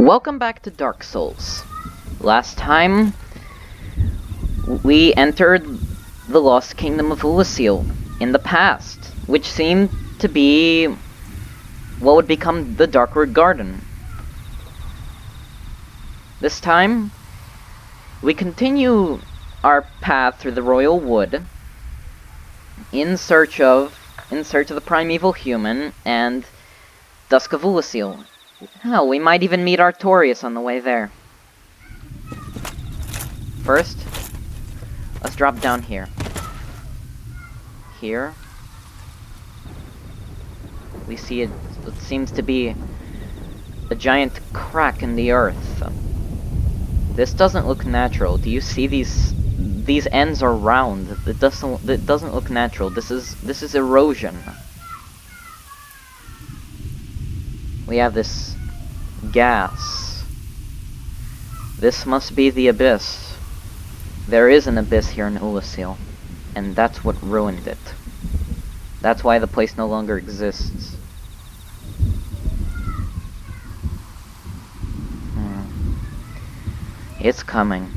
Welcome back to Dark Souls. Last time, we entered the Lost Kingdom of Ulasil in the past, which seemed to be what would become the Darkwood Garden. This time, we continue our path through the Royal Wood in search of the primeval human and Dusk of Ulasil. Hell, we might even meet Artorias on the way there. First, let's drop down here. Here, we see it seems to be a giant crack in the earth. This doesn't look natural. Do you see these ends are round? It doesn't look natural. This is erosion. We have this gas. This must be the abyss. There is an abyss here in Ulasil, and that's what ruined it. That's why the place no longer exists. It's coming.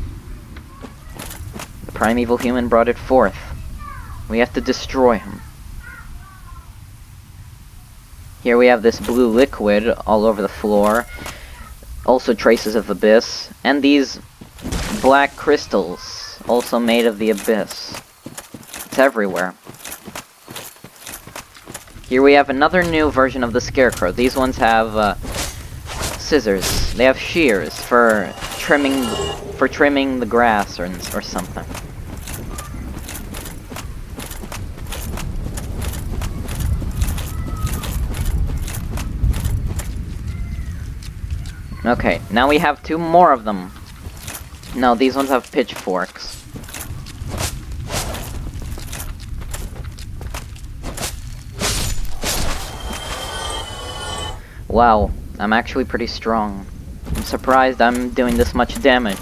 The primeval human brought it forth. We have to destroy him. Here we have this blue liquid all over the floor, also traces of abyss, and these black crystals, also made of the abyss. It's everywhere. Here we have another new version of the scarecrow. These ones have scissors. They have shears for trimming the grass or something. Okay, now we have two more of them. No, these ones have pitchforks. Wow, I'm actually pretty strong. I'm surprised I'm doing this much damage.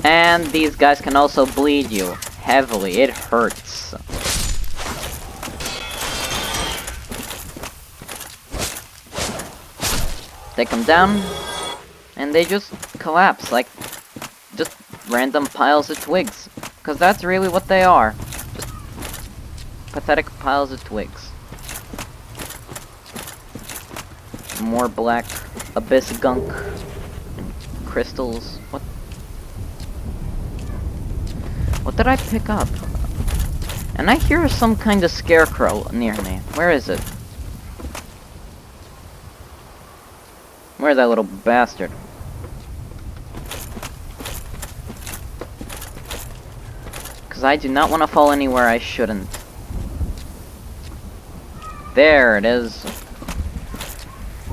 And these guys can also bleed you heavily. It hurts. Take them down, and they just collapse like just random piles of twigs. Because that's really what they are. Just pathetic piles of twigs. More black abyss gunk. Crystals. What did I pick up? And I hear some kind of scarecrow near me. Where is it? Where's that little bastard? Because I do not want to fall anywhere I shouldn't. There it is.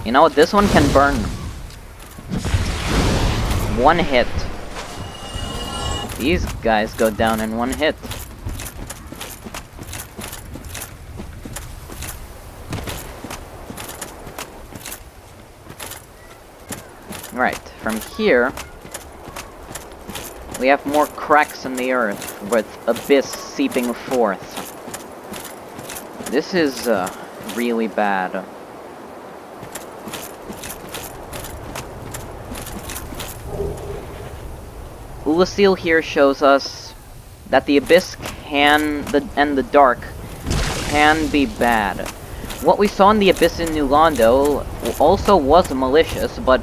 You know what? This one can burn. One hit. These guys go down in one hit. Right, from here, we have more cracks in the earth with abyss seeping forth. This is really bad. Ulasil here shows us that the abyss and the dark can be bad. What we saw in the abyss in New Londo also was malicious, but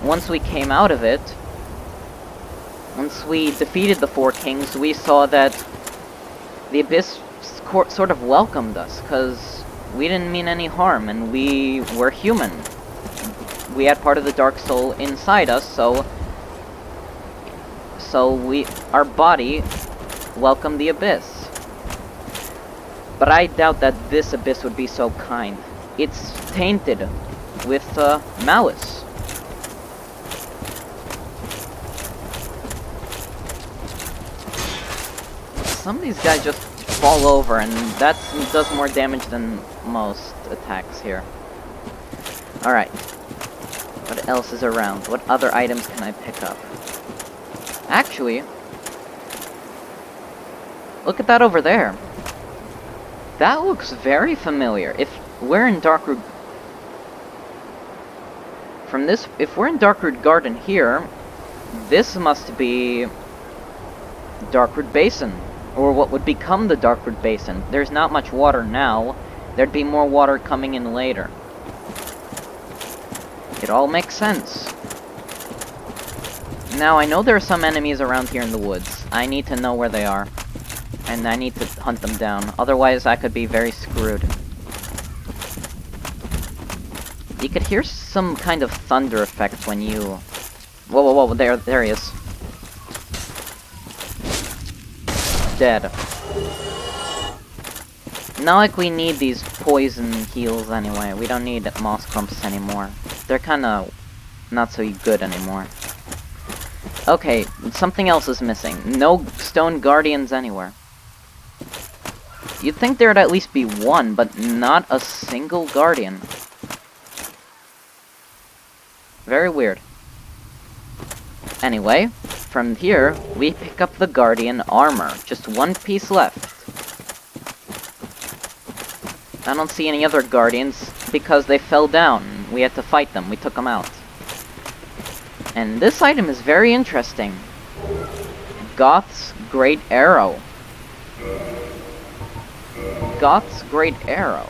once we came out of it, once we defeated the Four Kings, we saw that the abyss sort of welcomed us, because we didn't mean any harm, and we were human. We had part of the dark soul inside us, so our body welcomed the abyss. But I doubt that this abyss would be so kind. It's tainted with malice. Some of these guys just fall over, and that does more damage than most attacks here. Alright. What else is around? What other items can I pick up? Actually, look at that over there. That looks very familiar. If we're in Darkroot... If we're in Darkroot Garden here, this must be Darkroot Basin, or what would become the Darkroot Basin. There's not much water now. There'd be more water coming in later. It all makes sense. Now, I know there are some enemies around here in the woods. I need to know where they are. And I need to hunt them down. Otherwise, I could be very screwed. You could hear some kind of thunder effect when you... Whoa, whoa, whoa, there he is. Dead. Not like we need these poison heals anyway. We don't need moss clumps anymore. They're kinda not so good anymore. Okay, something else is missing. No stone guardians anywhere. You'd think there'd at least be one, but not a single guardian. Very weird. Anyway, from here, we pick up the guardian armor. Just one piece left. I don't see any other guardians because they fell down. We had to fight them. We took them out. And this item is very interesting. Goth's Great Arrow. Goth's Great Arrow.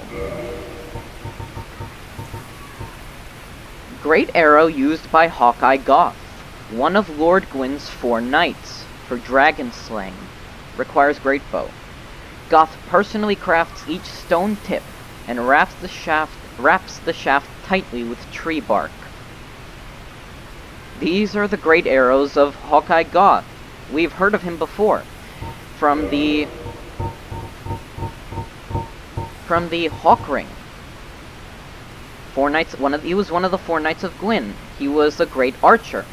Great Arrow used by Hawkeye Goth, one of Lord Gwyn's 4 knights, for dragon slaying. Requires great bow. Goth personally crafts each stone tip and wraps the shaft tightly with tree bark. These are the great arrows of Hawkeye Goth. We've heard of him before. From the Hawk Ring. He was one of the 4 Knights of Gwyn. He was a great archer,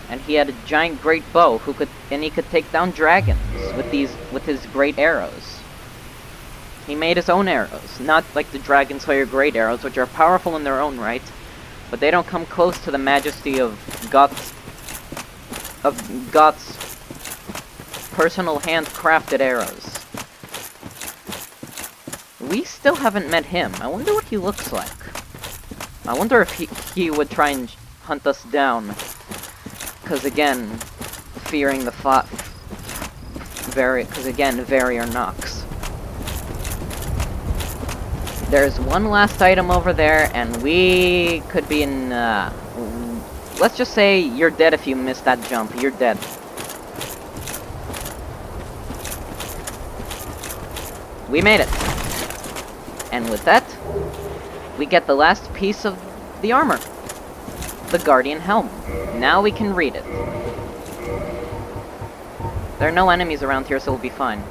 and he had a giant great bow he could take down dragons with his great arrows. He made his own arrows, not like the Dragon Slayer great arrows, which are powerful in their own right, but they don't come close to the majesty of Goth's personal handcrafted arrows. We still haven't met him. I wonder what he looks like. I wonder if he would try and hunt us down. Because again, fearing the Varrier Nox. There's one last item over there, and we could be in, let's just say you're dead if you miss that jump. You're dead. We made it. And with that, we get the last piece of the armor. The Guardian Helm. Now we can read it. There are no enemies around here, so we'll be fine.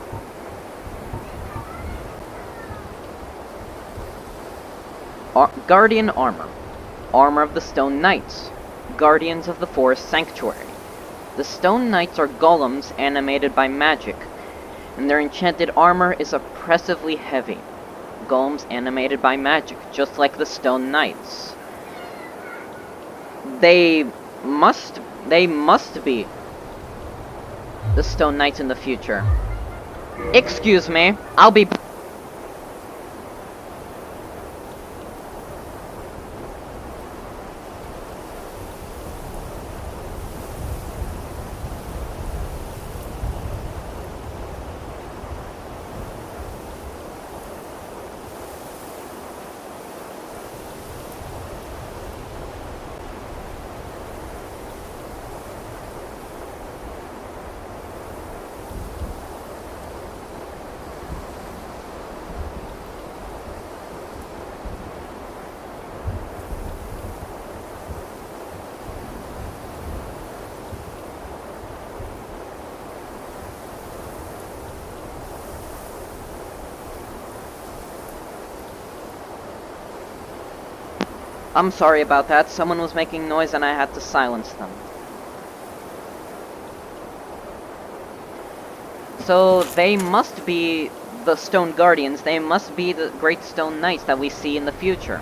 Guardian Armor. Armor of the Stone Knights. Guardians of the Forest Sanctuary. The Stone Knights are golems animated by magic, and their enchanted armor is oppressively heavy. Golems animated by magic, just like the Stone Knights. They must be the Stone Knights in the future. Excuse me, I'll be... I'm sorry about that. Someone was making noise and I had to silence them. So they must be the Stone Guardians. They must be the Great Stone Knights that we see in the future.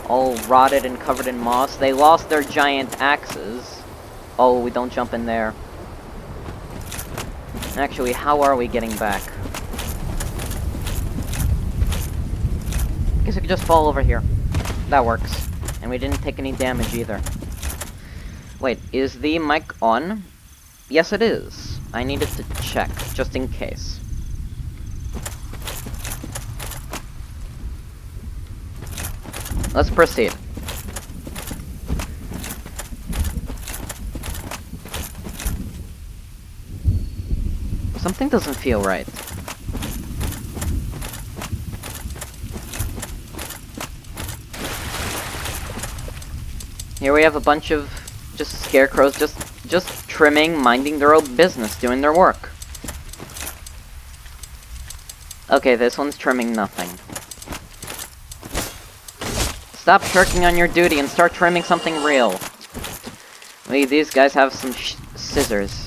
All rotted and covered in moss. They lost their giant axes. Oh, we don't jump in there. Actually, how are we getting back? Guess we could just fall over here. That works. And we didn't take any damage either. Wait, is the mic on? Yes, it is. I needed to check, just in case. Let's proceed. Something doesn't feel right. Here we have a bunch of just scarecrows just trimming, minding their own business, doing their work. Okay, this one's trimming nothing. Stop shirking on your duty and start trimming something real. Wait, these guys have some scissors.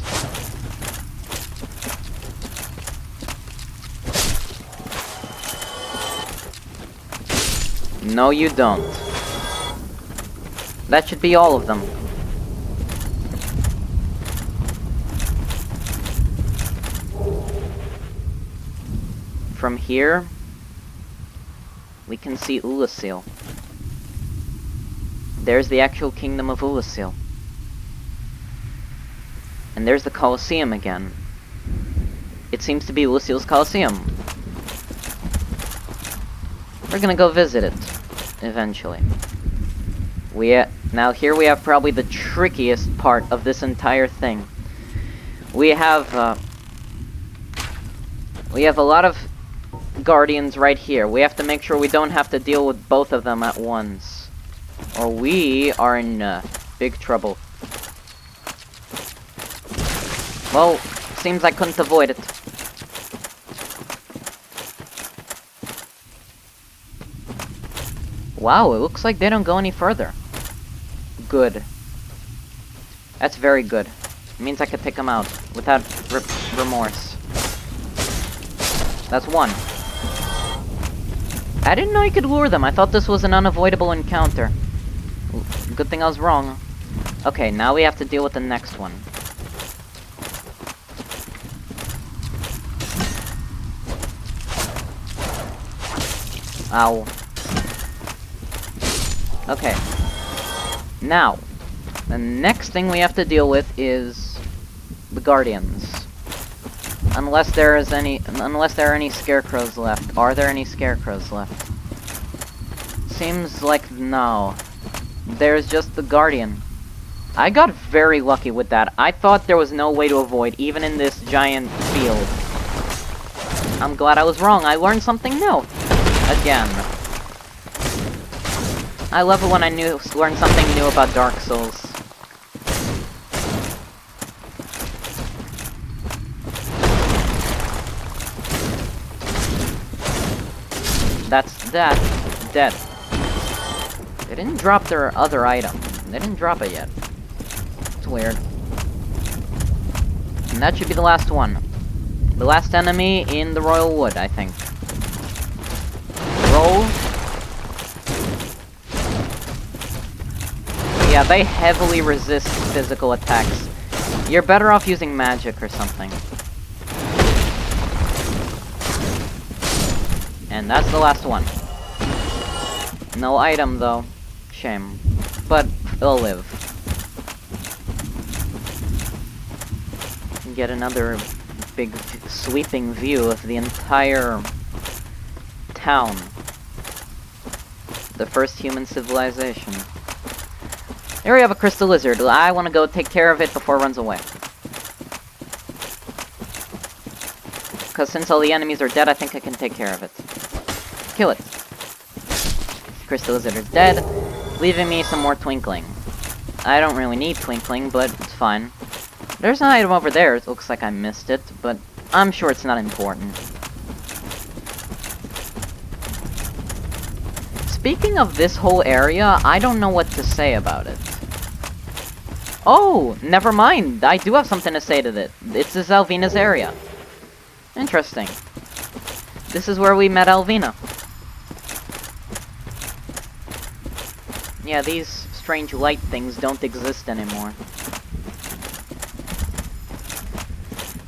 No, you don't. That should be all of them. From here, we can see Ulasil. There's the actual kingdom of Ulasil. And there's the Colosseum again. It seems to be Ulasil's Colosseum. We're gonna go visit it, eventually. Now here we have probably the trickiest part of this entire thing. We have a lot of guardians right here. We have to make sure we don't have to deal with both of them at once, or we are in big trouble. Well, seems I couldn't avoid it. Wow, it looks like they don't go any further. Good. That's very good. It means I could take them out without remorse. That's one. I didn't know you could lure them. I thought this was an unavoidable encounter. Good thing I was wrong. Okay, now we have to deal with the next one. Ow. Okay. Now, the next thing we have to deal with is the guardians. Unless there are any scarecrows left. Are there any scarecrows left? Seems like no. There's just the guardian. I got very lucky with that. I thought there was no way to avoid, even in this giant field. I'm glad I was wrong. I learned something new. Again. I love it when I learn something new about Dark Souls. That's that. Dead. They didn't drop their other item. They didn't drop it yet. It's weird. And that should be the last one. The last enemy in the Royal Wood, I think. Roll. Yeah, they heavily resist physical attacks. You're better off using magic or something. And that's the last one. No item, though. Shame. But it'll live. Get another big sweeping view of the entire town. The first human civilization. There we have a crystal lizard. I want to go take care of it before it runs away. Because since all the enemies are dead, I think I can take care of it. Kill it. Crystal lizard is dead, leaving me some more twinkling. I don't really need twinkling, but it's fine. There's an item over there. It looks like I missed it, but I'm sure it's not important. Speaking of this whole area, I don't know what to say about it. Oh, never mind. I do have something to say to this. It's this Alvina's area. Interesting. This is where we met Alvina. Yeah, these strange light things don't exist anymore.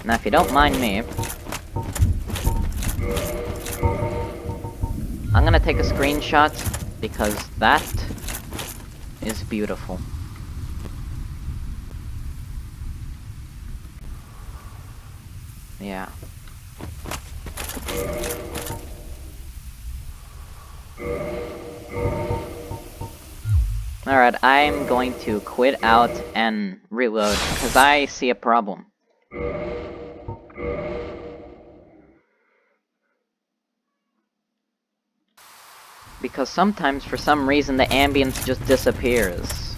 Now, if you don't mind me, I'm gonna take a screenshot, because that is beautiful. Yeah. Alright, I'm going to quit out and reload, because I see a problem. Because sometimes, for some reason, the ambience just disappears.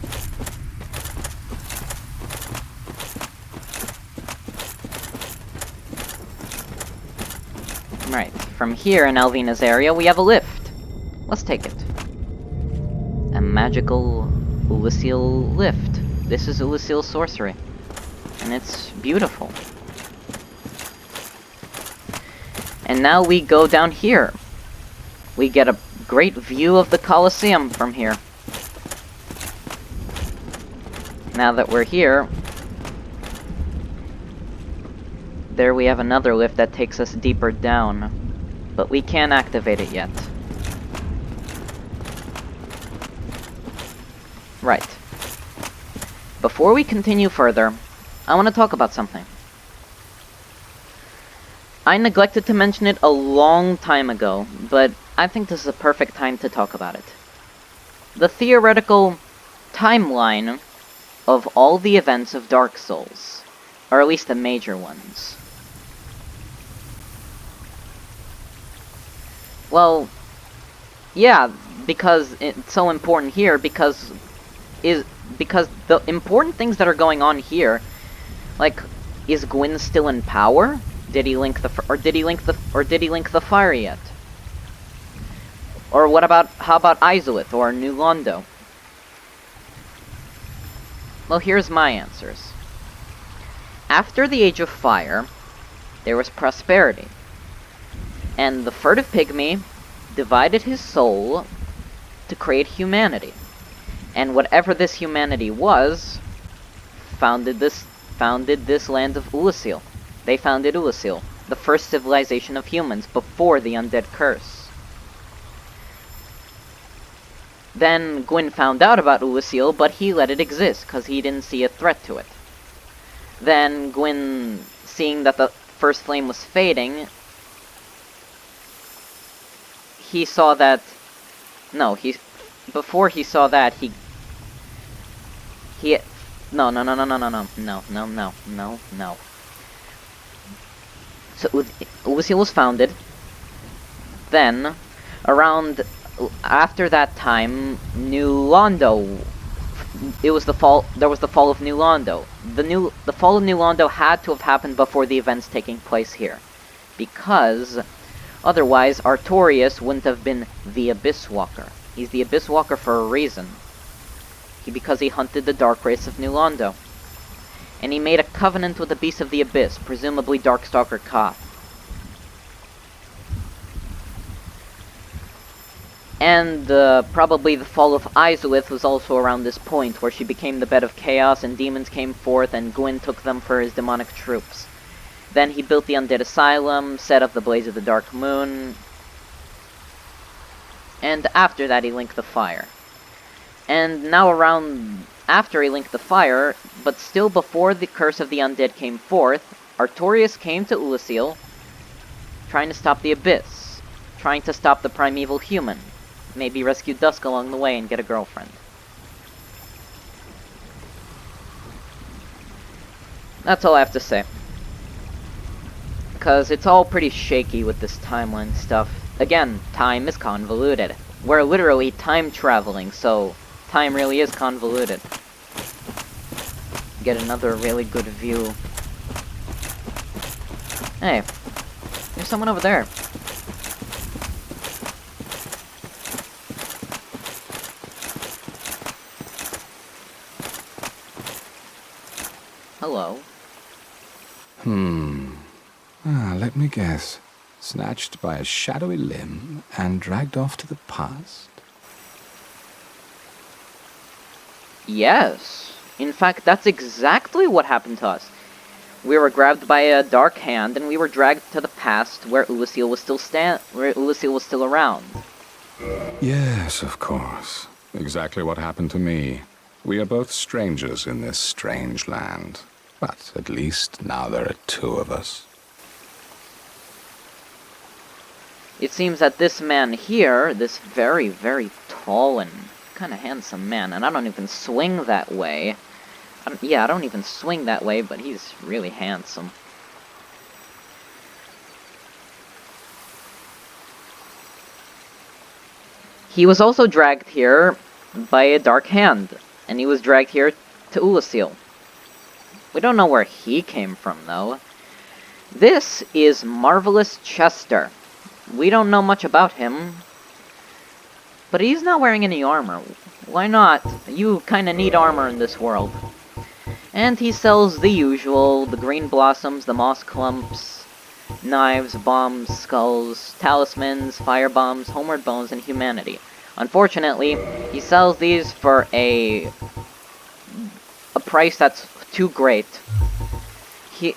Right, from here in Alvina's area, we have a lift. Let's take it. A magical Ulysseal lift. This is Ulysseal sorcery. And it's beautiful. And now we go down here. We get a great view of the Colosseum from here. Now that we're here, there we have another lift that takes us deeper down. But we can't activate it yet. Right. Before we continue further, I want to talk about something. I neglected to mention it a long time ago, but I think this is a perfect time to talk about it. The theoretical timeline of all the events of Dark Souls, or at least the major ones. Well, yeah, because it's so important here, because the important things that are going on here, like, is Gwyn still in power? Did he link the fire yet? Or how about Izalith or New Londo? Well, here's my answers. After the Age of Fire, there was prosperity. And the furtive pygmy divided his soul to create humanity. And whatever this humanity was, founded this land of Ulysseal. They founded Ulysseal, the first civilization of humans before the undead curse. Then Gwyn found out about Ulysseal, but he let it exist, because he didn't see a threat to it. Then Gwyn, seeing that the first flame was fading, he saw that... No, before he saw that, he... No. So Ulysseal was founded. Then, after that time, New Londo. There was the fall of New Londo. The fall of New Londo had to have happened before the events taking place here, because otherwise Artorias wouldn't have been the Abyss Walker. He's the Abyss Walker for a reason. Because he hunted the dark race of New Londo. And he made a covenant with the Beast of the Abyss, presumably Darkstalker Ka. And probably the fall of Izalith was also around this point, where she became the bed of chaos and demons came forth and Gwyn took them for his demonic troops. Then he built the Undead Asylum, set up the Blaze of the Dark Moon, and after that he linked the fire. And now after he linked the fire, but still before the Curse of the Undead came forth, Artorias came to Ulysseal, trying to stop the Abyss, trying to stop the primeval human, maybe rescue Dusk along the way and get a girlfriend. That's all I have to say. Because it's all pretty shaky with this timeline stuff. Again, time is convoluted. We're literally time traveling, so time really is convoluted. Get another really good view. Hey, there's someone over there. Hello. Let me guess. Snatched by a shadowy limb and dragged off to the past? Yes. In fact, that's exactly what happened to us. We were grabbed by a dark hand, and we were dragged to the past where Ulasil was still around. Yes, of course. Exactly what happened to me. We are both strangers in this strange land. But at least now there are two of us. It seems that this man here, this very, very tall and kind of handsome man, and I don't even swing that way. I don't even swing that way, but he's really handsome. He was also dragged here by a dark hand, and he was dragged here to Ulasil. We don't know where he came from, though. This is Marvelous Chester. We don't know much about him, but he's not wearing any armor. Why not? You kinda need armor in this world. And he sells the usual, the green blossoms, the moss clumps, knives, bombs, skulls, talismans, fire bombs, homeward bones, and humanity. Unfortunately, he sells these for a price that's too great. He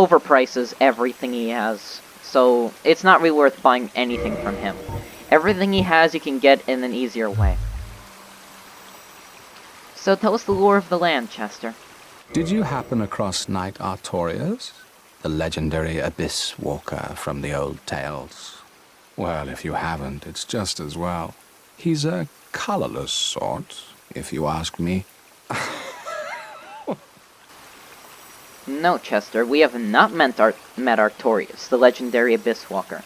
overprices everything he has, so it's not really worth buying anything from him. Everything he has you can get in an easier way. So tell us the lore of the land, Chester. Did you happen across Knight Artorias? The legendary abyss walker from the old tales? Well, if you haven't, it's just as well. He's a colorless sort, if you ask me. No, Chester, we have not met Artorias, the legendary abyss walker.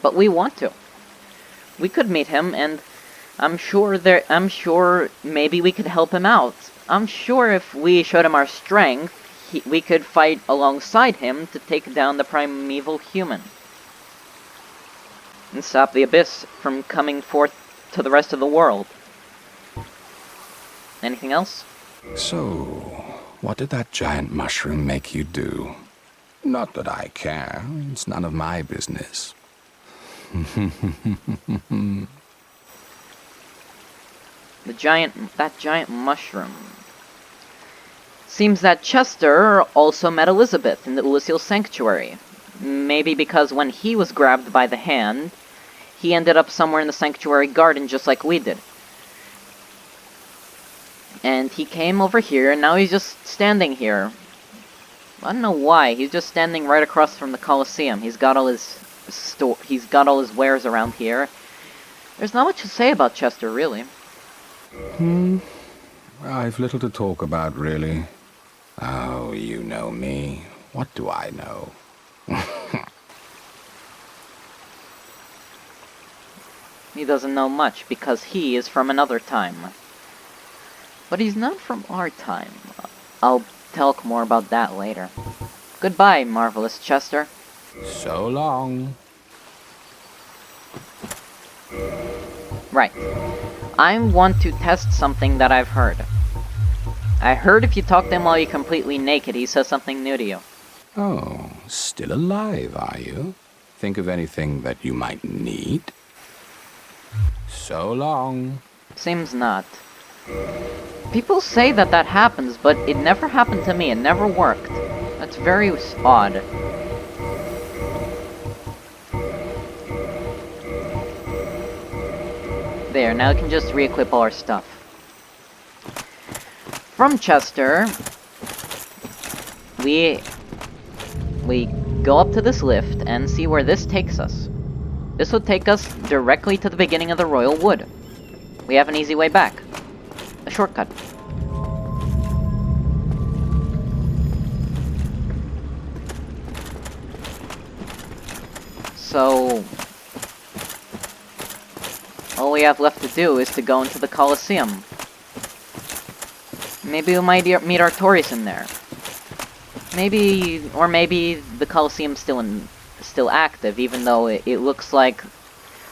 But we want to. We could meet him, and I'm sure maybe we could help him out. I'm sure if we showed him our strength, we could fight alongside him to take down the primeval human. And stop the abyss from coming forth to the rest of the world. Anything else? So, what did that giant mushroom make you do? Not that I care. It's none of my business. That giant mushroom. Seems that Chester also met Elizabeth in the Ulasil Sanctuary. Maybe because when he was grabbed by the hand, he ended up somewhere in the sanctuary garden just like we did. And he came over here, and now he's just standing here. I don't know why. He's just standing right across from the Colosseum. He's got all his wares around here. There's not much to say about Chester, really. I've little to talk about, really. Oh, you know me. What do I know? He doesn't know much, because he is from another time. But he's not from our time. I'll talk more about that later. Goodbye, Marvelous Chester. So long. Right. I want to test something that I've heard. I heard if you talk to him while you're completely naked, he says something new to you. Oh, still alive, are you? Think of anything that you might need? So long. Seems not. People say that happens, but it never happened to me. It never worked. That's very odd. There, now we can just re-equip all our stuff. From Chester, we go up to this lift and see where this takes us. This will take us directly to the beginning of the Royal Wood. We have an easy way back. A shortcut. So, all we have left to do is to go into the Colosseum. Maybe we might meet Artorias in there. Maybe the Colosseum's still active, even though it looks like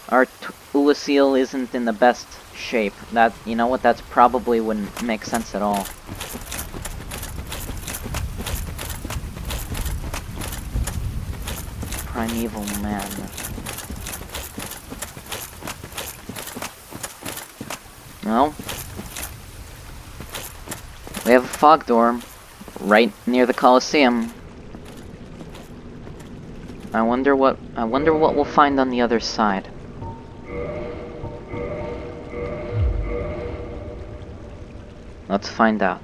Ulasil isn't in the best shape. That, you know what, that's probably wouldn't make sense at all. Primeval man. Well, we have a fog door right near the Colosseum. I wonder what we'll find on the other side. Let's find out.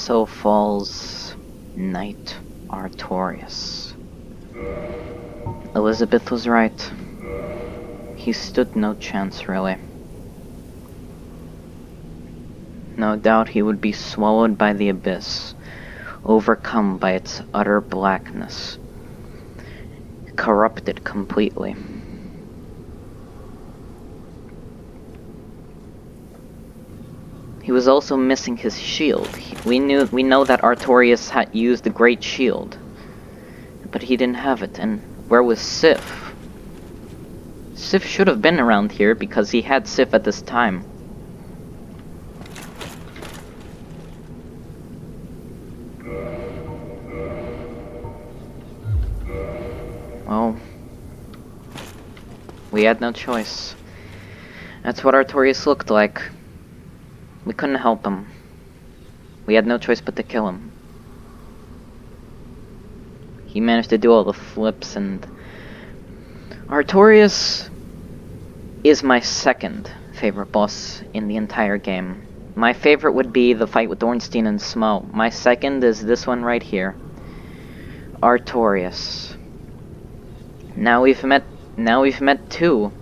So falls Knight Artorias. Elizabeth was right. He stood no chance, really. No doubt he would be swallowed by the abyss, overcome by its utter blackness, corrupted completely. He was also missing his shield. We know that Artorias had used the Great Shield, but he didn't have it. And where was Sif? Sif should have been around here because he had Sif at this time. Well, we had no choice. That's what Artorias looked like. We couldn't help him. We had no choice but to kill him. He managed to do all the flips, and Artorias is my second favorite boss in the entire game. My favorite would be the fight with Ornstein and Smo. My second is this one right here. Artorias. Now we've met two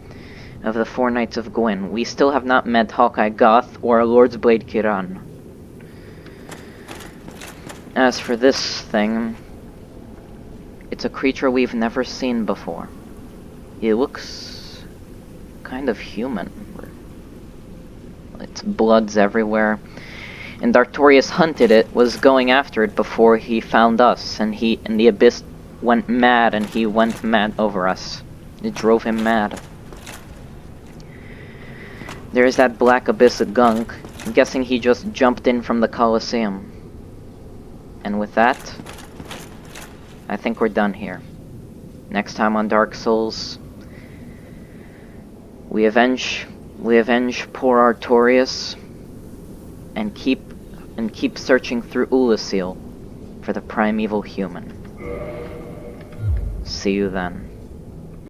of the Four Knights of Gwyn. We still have not met Hawkeye Goth or Lord's Blade Kiran. As for this thing, it's a creature we've never seen before. It looks kind of human. Its blood's everywhere. And Artorias hunted it, was going after it before he found us, and the abyss went mad, and he went mad over us. It drove him mad. There's that black abyss of gunk. I'm guessing he just jumped in from the Colosseum. And with that, I think we're done here. Next time on Dark Souls, we avenge poor Artorias, and keep searching through Ulasil for the primeval human. See you then.